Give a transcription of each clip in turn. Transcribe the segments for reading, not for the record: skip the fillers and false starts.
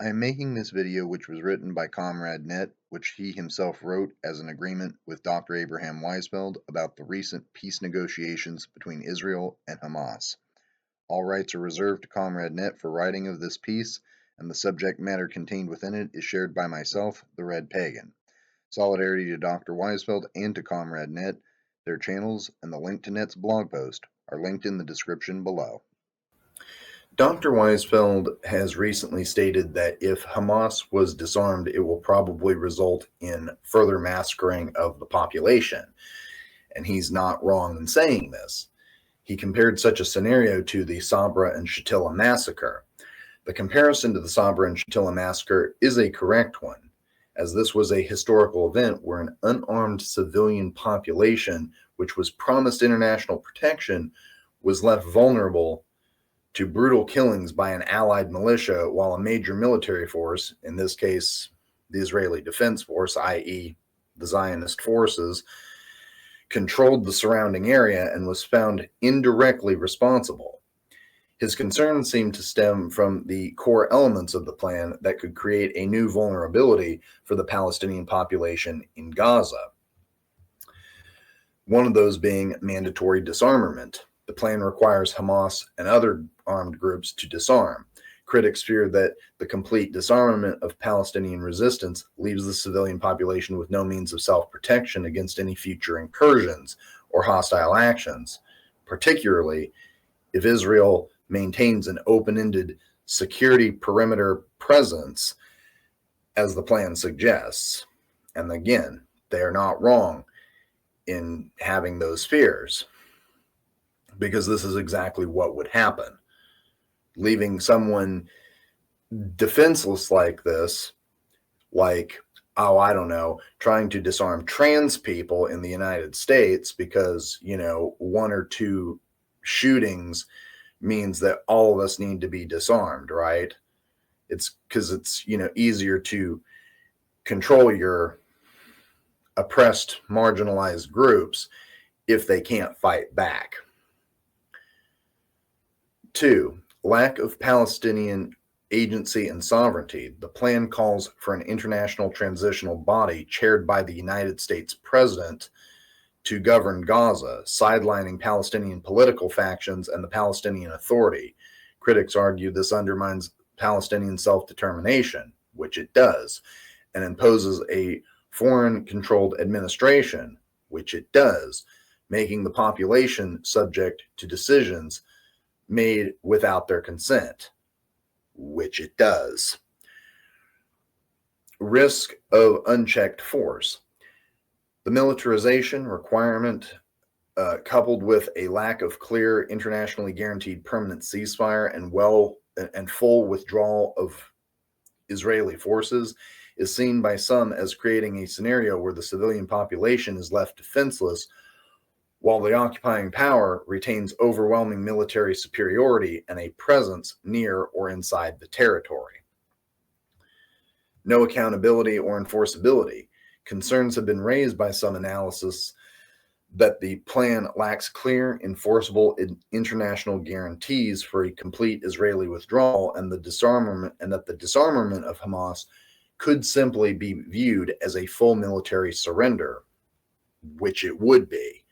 I am making this video, which was written by ComradeNet, which he himself wrote as an agreement with Dr. Abraham Weizfeld about the recent peace negotiations between Israel and Hamas. All rights are reserved to ComradeNet for writing of this piece, and the subject matter contained within it is shared by myself, the RedPagan. Solidarity to Dr. Weizfeld and to ComradeNet. Their channels and the link to Net's blog post are linked in the description below. Dr. Weizfeld has recently stated that if Hamas was disarmed, it will probably result in further massacring of the population. And he's not wrong in saying this. He compared such a scenario to the Sabra and Shatila massacre. The comparison to the Sabra and Shatila massacre is a correct one, as this was a historical event where an unarmed civilian population, which was promised international protection, was left vulnerable to brutal killings by an allied militia, while a major military force, in this case the Israeli Defense Force, i.e. the Zionist forces, controlled the surrounding area and was found indirectly responsible. His concerns seemed to stem from the core elements of the plan that could create a new vulnerability for the Palestinian population in Gaza. One of those being mandatory disarmament. The plan requires Hamas and other armed groups to disarm. Critics fear that the complete disarmament of Palestinian resistance leaves the civilian population with no means of self-protection against any future incursions or hostile actions, particularly if Israel maintains an open-ended security perimeter presence, as the plan suggests. And again, they are not wrong in having those fears, because this is exactly what would happen. Leaving someone defenseless like this, like, I don't know, trying to disarm trans people in the United States because, one or two shootings means that all of us need to be disarmed, right? It's because it's, easier to control your oppressed, marginalized groups if they can't fight back. 2. Lack of Palestinian agency and sovereignty. The plan calls for an international transitional body chaired by the United States President to govern Gaza, sidelining Palestinian political factions and the Palestinian Authority. Critics argue this undermines Palestinian self-determination, which it does, and imposes a foreign-controlled administration, which it does, making the population subject to decisions made without their consent, which it does. Risk of unchecked force. The militarization requirement, coupled with a lack of clear internationally guaranteed permanent ceasefire and full withdrawal of Israeli forces, is seen by some as creating a scenario where the civilian population is left defenseless, while the occupying power retains overwhelming military superiority and a presence near or inside the territory. No accountability or enforceability. Concerns have been raised by some analysis that the plan lacks clear, enforceable international guarantees for a complete Israeli withdrawal, and that the disarmament of Hamas could simply be viewed as a full military surrender, which it would be.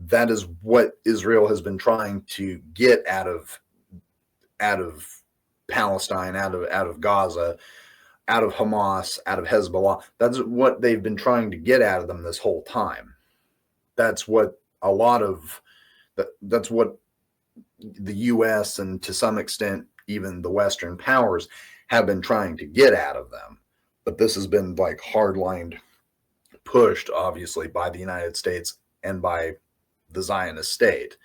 That is what Israel has been trying to get out of Palestine, out of Gaza, out of Hamas, out of Hezbollah. That's what they've been trying to get out of them this whole time. That's what that's what the U.S. and to some extent even the Western powers have been trying to get out of them. But this has been hardlined, pushed obviously by the United States and by the Zionist state.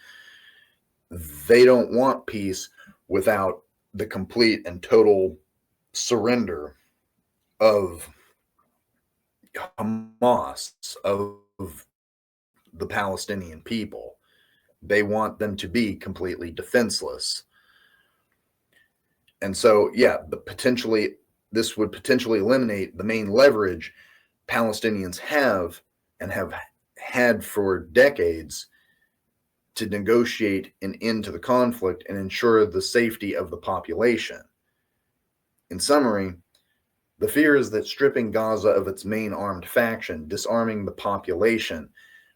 They don't want peace without the complete and total surrender of Hamas, of the Palestinian people. They want them to be completely defenseless. And so, this would potentially eliminate the main leverage Palestinians have and have had for decades to negotiate an end to the conflict and ensure the safety of the population. In summary, the fear is that stripping Gaza of its main armed faction, disarming the population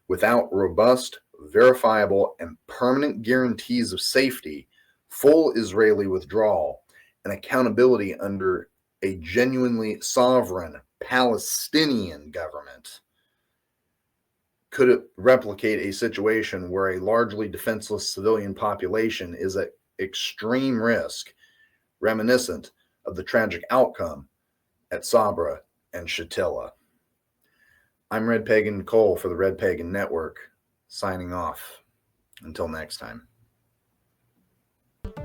without robust, verifiable, and permanent guarantees of safety, full Israeli withdrawal, and accountability under a genuinely sovereign Palestinian government could replicate a situation where a largely defenseless civilian population is at extreme risk, reminiscent of the tragic outcome at Sabra and Shatila. I'm RedPagan Nicole for the RedPagan Network, signing off. Until next time.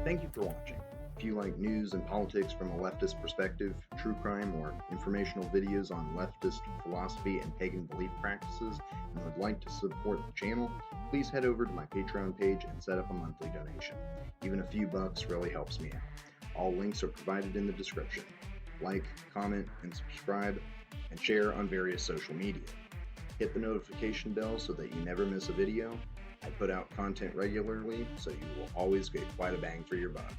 Thank you for watching. If you like news and politics from a leftist perspective, true crime, or informational videos on leftist philosophy and pagan belief practices, and would like to support the channel, please head over to my Patreon page and set up a monthly donation. Even a few bucks really helps me out. All links are provided in the description. Like, comment, and subscribe, and share on various social media. Hit the notification bell so that you never miss a video. I put out content regularly, so you will always get quite a bang for your buck.